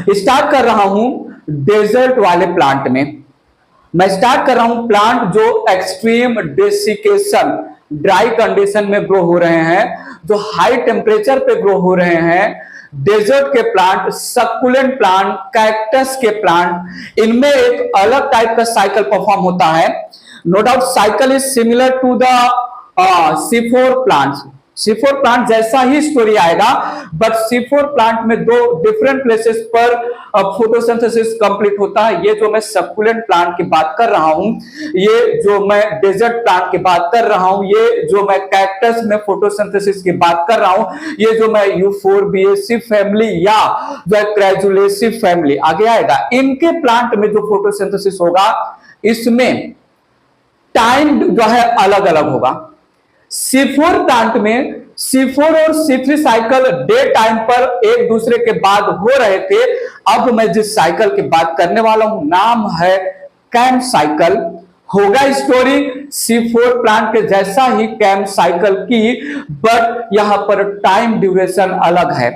Start कर रहा हूं डेजर्ट वाले प्लांट में। मैं स्टार्ट कर रहा हूं प्लांट जो एक्सट्रीम डेसिकेशन ड्राई कंडीशन में ग्रो हो रहे हैं, जो हाई टेम्परेचर पे ग्रो हो रहे हैं, डेजर्ट के प्लांट, सक्कुलेंट प्लांट, कैक्टस के प्लांट, इनमें एक अलग टाइप का साइकिल परफॉर्म होता है। No doubt cycle is similar to the C4 plant. C4 plant जैसा ही स्टोरी आएगा, बट C4 प्लांट में दो डिफरेंट प्लेसेस पर फोटोसिंथेसिस कंप्लीट होता है। ये जो मैं सक्कुलेंट प्लांट की बात कर रहा हूं, ये जो मैं डेजर्ट प्लांट की बात कर रहा हूं, ये जो मैं कैक्टस में फोटोसिंथेसिस की बात कर रहा हूं, ये जो मैं यूफोरबिएसी फैमिली या जो क्रेजुलेसी फैमिली आगे आएगा, इनके प्लांट में जो फोटोसिंथेसिस होगा, इसमें टाइम जो है अलग अलग होगा। C4 प्लांट में C4 और C3 साइकिल डे टाइम पर एक दूसरे के बाद हो रहे थे। अब मैं जिस साइकिल की बात करने वाला हूं, नाम है कैम साइकिल। होगा स्टोरी C4 प्लांट के जैसा ही कैम साइकिल की, बट यहां पर टाइम ड्यूरेशन अलग है।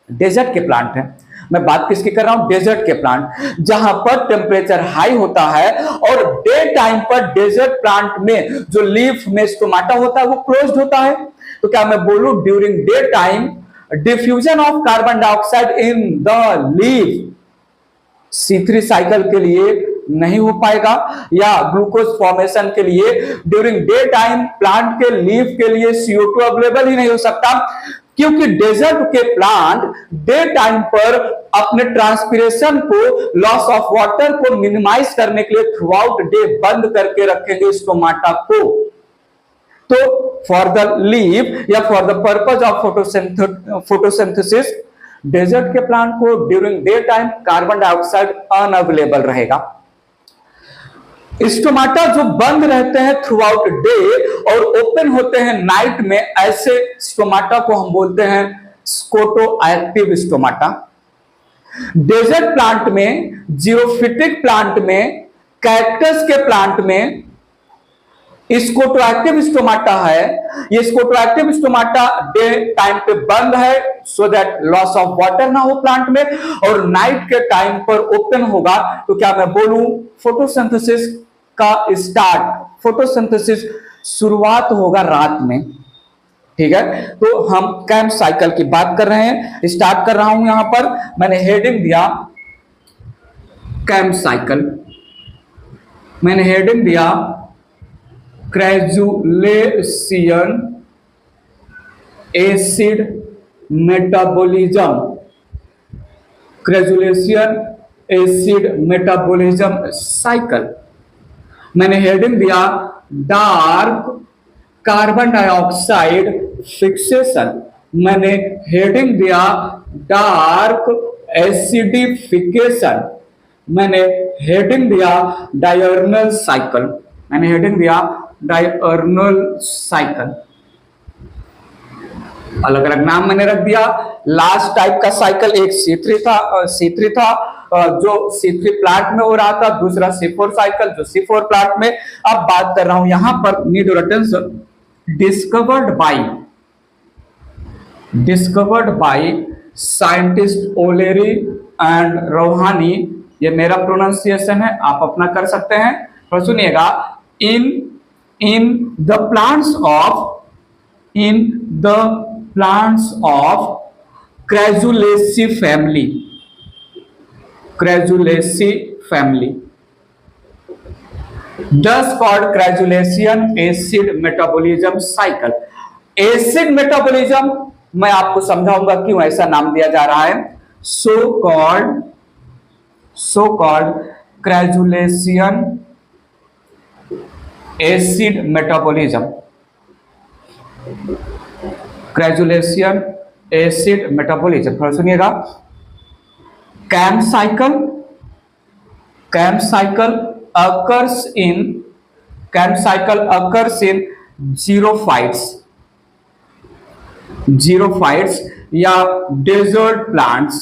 डेजर्ट के प्लांट है, मैं बात किसकी कर रहा हूं, डेजर्ट के प्लांट, जहां पर टेम्परेचर हाई होता है और डे टाइम पर डेजर्ट प्लांट में जो लीफ में स्टोमाटा होता है वो क्लोज्ड होता है। तो क्या मैं बोलूं, during day time diffusion of carbon dioxide in the leaf C3 cycle के लिए नहीं हो पाएगा, या ग्लूकोज फॉर्मेशन के लिए ड्यूरिंग डे टाइम प्लांट के लीफ के लिए CO2 अवेलेबल ही नहीं हो सकता, क्योंकि डेजर्ट के प्लांट डे टाइम पर अपने ट्रांसपिरेशन को, लॉस ऑफ वाटर को मिनिमाइज करने के लिए थ्रू आउट डे बंद करके रखेंगे स्टोमाटा को। तो फॉर द लीफ या for the purpose of photosynthesis, desert के प्लांट को during day time carbon dioxide unavailable रहेगा। स्टोमाटा जो बंद रहते हैं थ्रू आउट डे और ओपन होते हैं नाइट में, ऐसे स्टोमाटा को हम बोलते हैं scotoactive stomata. Desert plant में, जीरोफिटिक प्लांट में, कैक्टस के प्लांट में स्कोटोएक्टिव स्टोमाटा है। ये स्कोटोएक्टिव स्टोमाटा डे टाइम पे बंद है so that loss of water ना हो प्लांट में, और नाइट के टाइम पर ओपन होगा। तो क्या मैं बोलूं, फोटोसिंथेसिस का स्टार्ट, फोटोसिंथेसिस शुरुआत होगा रात में। ठीक है, तो हम कैम साइकिल की बात कर रहे हैं, स्टार्ट कर रहा हूं। यहां पर मैंने हेडिंग दिया कैम साइकिल, मैंने हेडिंग दिया Crassulacean acid metabolism, Crassulacean acid metabolism cycle. मैंने हेडिंग दिया डार्क कार्बन डाइऑक्साइड फिक्सेशन, मैंने हेडिंग दिया डार्क एसिडिफिकेशन, मैंने हेडिंग दिया डायर्नल साइकिल, मैंने हेडिंग दिया डायर्नल साइकिल। अलग अलग नाम मैंने रख दिया। लास्ट टाइप का साइकिल एक C3 था जो C3 प्लांट में हो रहा था, दूसरा C4 साइकिल जो C4 प्लांट में। अब बात कर रहा हूं यहां पर, need your attention, discovered by scientist ओलेरी and Rohani. ये मेरा प्रोनाउंसिएशन है, आप अपना कर सकते हैं। तो सुनिएगा, in the plants of Crassulaceae family, thus called Crassulacean acid metabolism cycle। Acid metabolism मैं आपको समझाऊंगा क्यों ऐसा नाम दिया जा रहा है। so called Crassulacean acid metabolism, Crassulacean acid metabolism. थोड़ा सुनिएगा, CAM cycle occurs in xerophytes या डेजर्ट प्लांट्स,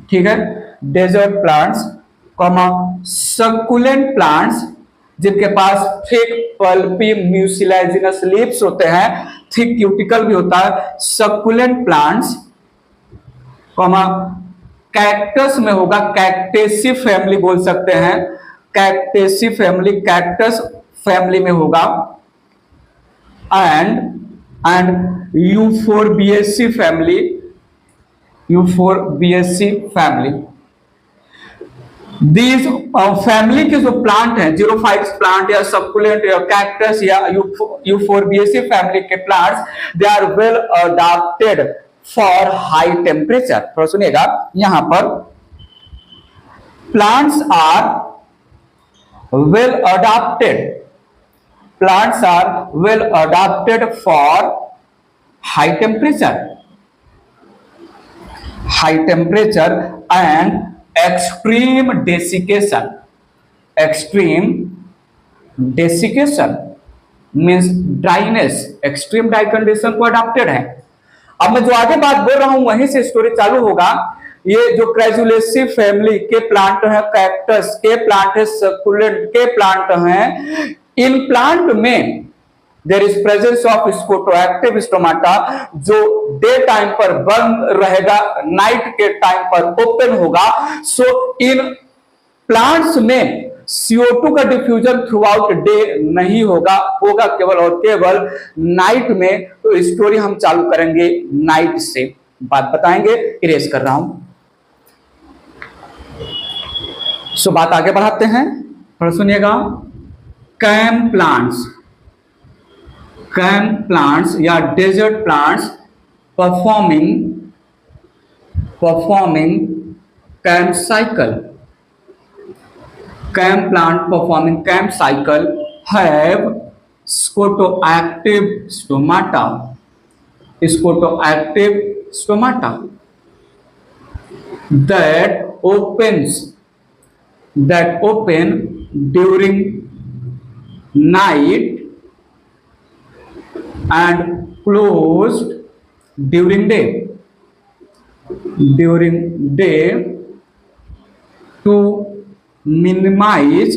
ठीक है, डेजर्ट प्लांट्स, सक्कुलेंट प्लांट्स जिनके पास थिक पल्पी म्यूसिलेजिनस लीव्स होते हैं, थिक क्यूटिकल भी होता है। सक्कुलेंट प्लांट्स कॉमा कैक्टस में होगा, कैक्टेसी फैमिली बोल सकते हैं, कैक्टेसी फैमिली, कैक्टस फैमिली में होगा। And Euphorbiaceae family, Euphorbiaceae family. These family के जो प्लांट हैं, जीरोफाइट्स प्लांट या सकुलेंट या कैक्टस या यूफोरबिएसी फैमिली के plants, they are well adopted for high temperature. थोड़ा सुनिएगा, यहां पर plants are well adopted, plants are well adopted for high temperature, high temperature and extreme desiccation. Extreme desiccation means dryness, extreme dry condition को adopted है। अब मैं जो आगे बात बोल रहा हूं वहीं से स्टोरी चालू होगा। ये जो क्रेजुलेसी फैमिली के प्लांट है, कैक्टस के प्लांट है, सकुलेंट के प्लांट हैं, इन प्लांट में there is presence of scotoactive stomata, जो डे टाइम पर बंद रहेगा, नाइट के टाइम पर ओपन होगा। सो इन प्लांट्स में CO2 का डिफ्यूजन थ्रू आउट डे नहीं होगा, होगा केवल और केवल नाइट में। तो स्टोरी हम चालू करेंगे नाइट से, बात बताएंगे, इरेज कर रहा हूं। सो बात आगे बढ़ाते हैं, थोड़ा सुनिएगा। कैम प्लांट्स, कैम प्लांट्स या desert plants performing CAM cycle, CAM plant performing CAM cycle have scotoactive stomata, scotoactive stomata that open during night and closed during day to minimize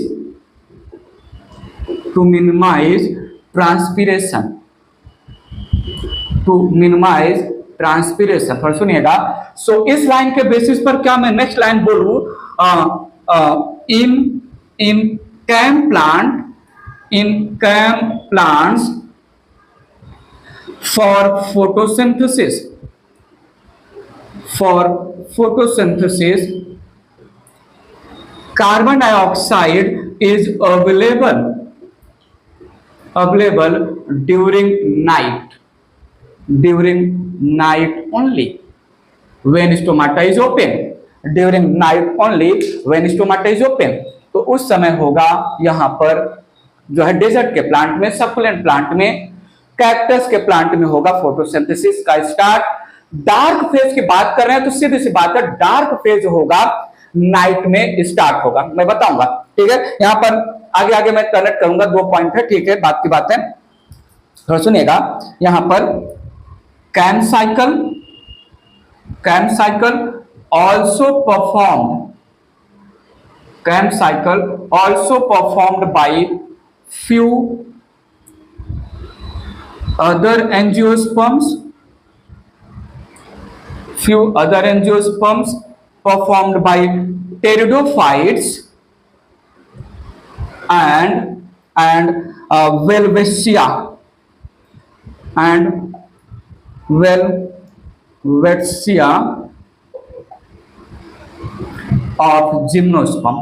transpiration. पर सुनिएगा, सो इस लाइन के basis पर क्या मैं next line बोलूं, in CAM plants for photosynthesis carbon dioxide is available during night only when stomata is open, during night only when stomata is open. तो उस समय होगा यहां पर जो है डेजर्ट के प्लांट में, सकुलेंट प्लांट में, कैक्टस के प्लांट में होगा फोटोसिंथेसिस का स्टार्ट। डार्क फेज की बात कर रहे हैं तो सीधी सी बात है, डार्क फेज होगा नाइट में स्टार्ट होगा, मैं बताऊंगा, ठीक है। यहां पर आगे मैं कनेक्ट करूंगा, 2 पॉइंट है, ठीक है, बात की बात है। थोड़ा सुनिएगा, यहां पर CAM cycle also performed by few other angiosperms performed by pteridophytes and Welwitschia of gymnosperm,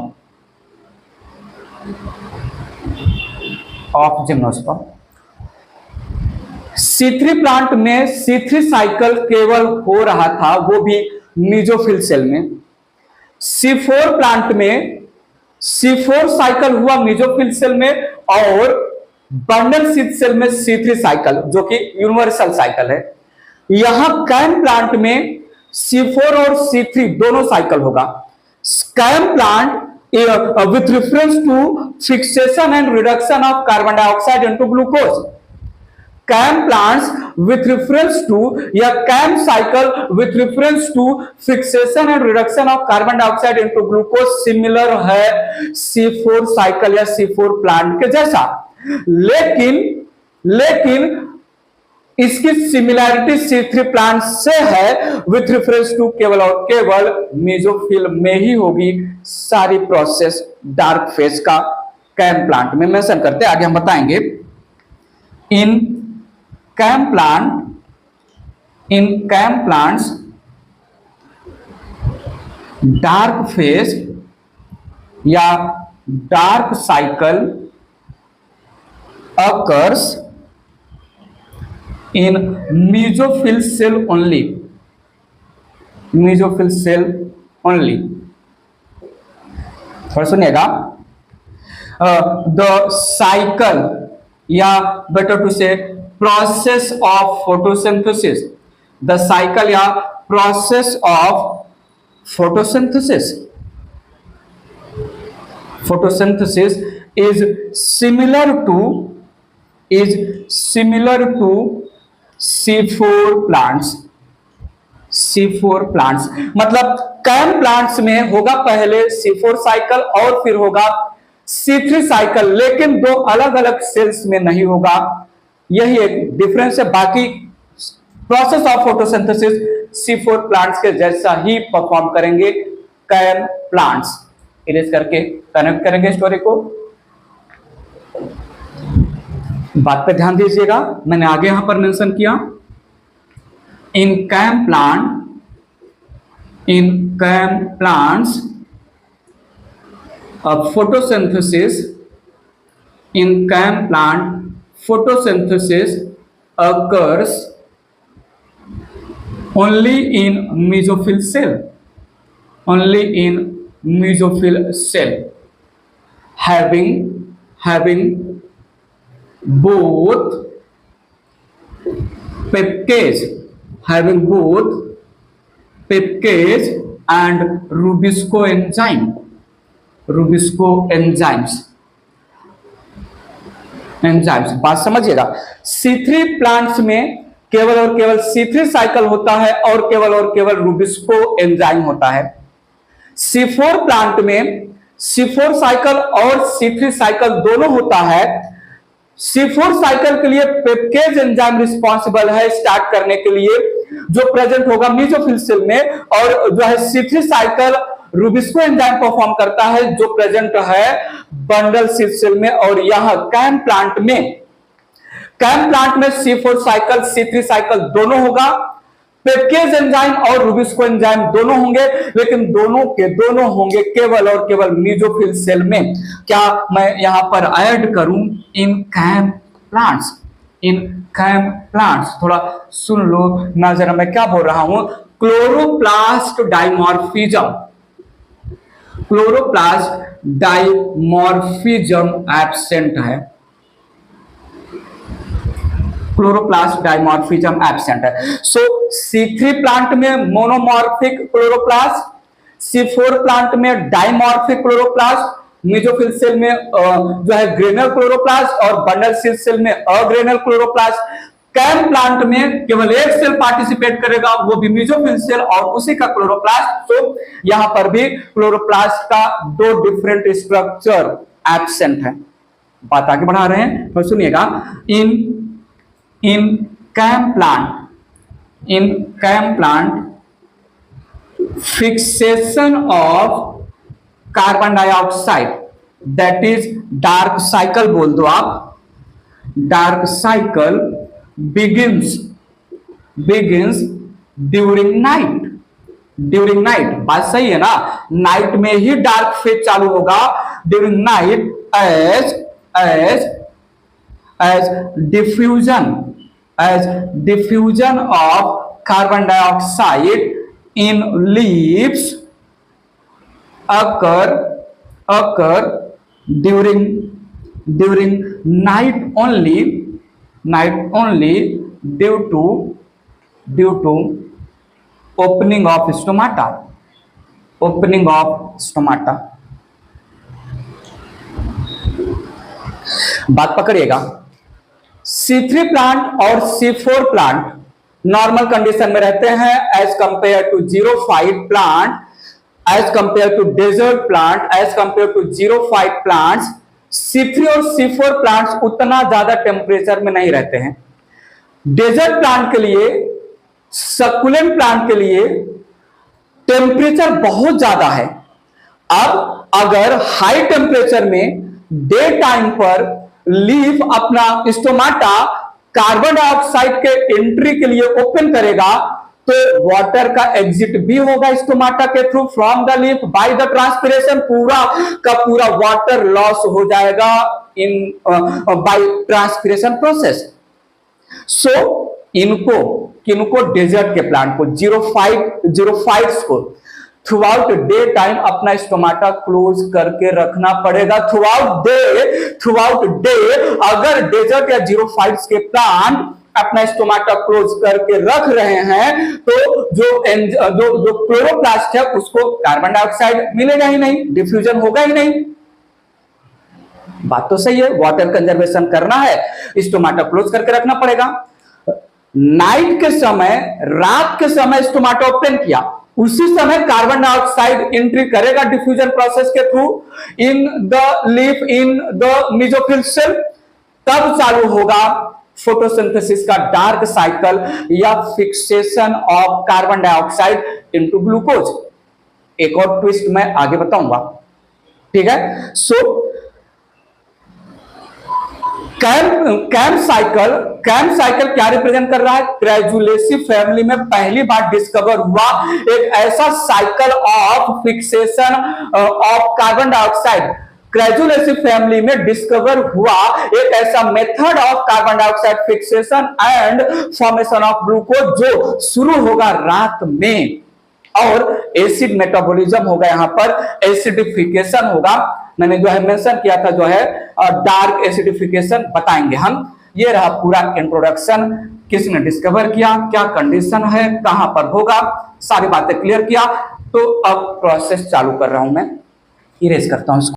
C3 plant में C3 साइकिल केवल हो रहा था, वो भी मीजोफिल सेल में। C4 प्लांट में C4 साइकिल हुआ मीजोफिल सेल में, और बंडल शीथ सेल में C3 साइकिल, जो कि यूनिवर्सल साइकिल है। यहां कैम प्लांट में C4 और C3 दोनों साइकिल होगा। CAM plant with reference to fixation and reduction of carbon dioxide into glucose, CAM plants with reference to या CAM cycle with reference to fixation and reduction of carbon dioxide into glucose similar है C4 cycle या C4 plant के जैसा, लेकिन इसकी similarity C3 plant से है with reference to केवल और केवल मेसोफिल में ही होगी सारी प्रोसेस डार्क फेज का कैम प्लांट में मेंशन करते हैं। आगे हम बताएंगे इन कैम प्लांट्स डार्क फेज या dark cycle occurs in mesophyll cell only, mesophyll cell only। थोड़ा सुनिएगा, the cycle या better to say process of photosynthesis, the cycle या process of photosynthesis is similar to C4 plants. मतलब cam plants में होगा पहले C4 cycle और फिर होगा C3 साइकिल, लेकिन दो अलग अलग सेल्स में नहीं होगा, यही एक डिफरेंस है। बाकी process of photosynthesis C4 plants के जैसा ही परफॉर्म करेंगे कैम प्लांट्स। इरेज करके कनेक्ट करेंगे स्टोरी को। बात पे ध्यान दीजिएगा, मैंने आगे यहां पर मेंशन किया in CAM plants photosynthesis occurs only in mesophyll cell, having both peptase and Rubisco enzymes। बात समझिएगा, C3 प्लांट्स में केवल और केवल C3 साइकिल होता है और केवल रूबिस्को एंजाइम होता है। C4 प्लांट में C4 साइकिल और C3 साइकिल दोनों होता है। C4 साइकिल के लिए पेप्टेज एंजाइम रिस्पॉन्सिबल है स्टार्ट करने के लिए, जो प्रेजेंट होगा मेसोफिल सेल में, और जो है C3 cycle rubisco enzyme perform करता है जो प्रेजेंट है बंडल सेल में। और यह कैम प्लांट में C4 साइकिल C3 साइकिल दोनों होगा, पेप्टेज एंजाइम और रूबिस्को एंजाइम दोनों होंगे, लेकिन दोनों के दोनों होंगे केवल और केवल मेसोफिल सेल में। क्या मैं यहां पर ऐड करूं इन कैम प्लांट्स, थोड़ा सुन लो ना जरा मैं क्या बोल रहा हूं। क्लोरोप्लास्ट डाइमॉर्फिज्म एब्सेंट है, सो C3 प्लांट में मोनोमॉर्फिक क्लोरोप्लास्ट, C4 प्लांट में डाइमॉर्फिक क्लोरोप्लास्ट, मेसोफिल सेल में जो है ग्रेनल क्लोरोप्लास्ट और बंडल सेल में अग्रेनल क्लोरोप्लास्ट। कैम प्लांट में केवल एक सेल पार्टिसिपेट करेगा, वो भी मेसोफिल सेल और उसी का क्लोरोप्लास्ट। तो यहां पर भी क्लोरोप्लास्ट का दो डिफरेंट स्ट्रक्चर एब्सेंट है। बात आगे बढ़ा रहे हैं तो सुनिएगा, in CAM plant fixation of carbon dioxide, that is dark cycle बोल दो आप, dark cycle begins during night। बात सही है ना, नाइट में ही डार्क फेज चालू होगा। During night as diffusion of carbon dioxide in leaves occur during night only due to opening of stomata। बात पकड़िएगा, C3 प्लांट और C4 प्लांट नॉर्मल कंडीशन में रहते हैं as compare to xerophyte plant, as compare to desert plant, as compare to xerophyte plants. C3 और C4 plants उतना ज्यादा temperature में नहीं रहते हैं। डेजर्ट प्लांट के लिए, सक्कुलेंट प्लांट के लिए टेम्परेचर बहुत ज्यादा है। अब अगर हाई टेम्परेचर में डे टाइम पर लीफ अपना स्टोमाटा कार्बन डाइऑक्साइड के एंट्री के लिए ओपन करेगा तो वाटर का एग्जिट भी होगा स्टोमाटा के through from the leaf by the transpiration. पूरा का पूरा वाटर लॉस हो जाएगा इन बाय ट्रांसपिरेशन प्रोसेस। सो किनको डेजर्ट के प्लांट को जीरोफाइट्स को थ्रू आउट डे टाइम अपना स्टोमाटा क्लोज करके रखना पड़ेगा। थ्रू आउट डे अगर डेजर्ट या जीरोफाइट्स के प्लांट अपना स्टोमाटा क्लोज करके रख रहे हैं तो जो क्लोरोप्लास्ट है उसको कार्बन डाइऑक्साइड मिलेगा ही नहीं, डिफ्यूजन होगा ही नहीं। बात तो सही है, वाटर कंजर्वेशन करना है, स्टोमाटा क्लोज करके रखना पड़ेगा। नाइट के समय, रात के समय स्टोमाटा ओपन किया, उसी समय कार्बन डाइऑक्साइड एंट्री करेगा डिफ्यूजन प्रोसेस के through in the leaf, in the mesophyll cell. तब चालू होगा फोटोसिंथेसिस का डार्क साइकिल या fixation of carbon dioxide into glucose. एक और ट्विस्ट मैं आगे बताऊंगा, ठीक है। सो कैम्प साइकिल क्या रिप्रेजेंट कर रहा है? क्रेजुलेसी फैमिली में पहली बार डिस्कवर हुआ एक ऐसा cycle of fixation of carbon dioxide. Crassulaceae family में डिस्कवर हुआ एक ऐसा method of carbon dioxide fixation and formation of glucose जो शुरू होगा रात में, और एसिड मेटाबॉलिज्म होगा, यहां पर एसिडिफिकेशन होगा। मैंने जो है मेंशन किया था, जो है डार्क एसिडिफिकेशन बताएंगे हम। ये रहा पूरा इंट्रोडक्शन, किसने डिस्कवर किया, क्या कंडीशन है, कहां पर होगा, सारी बातें क्लियर किया। तो अब प्रोसेस चालू कर रहा हूं मैं, इरेज करता हूं इसको।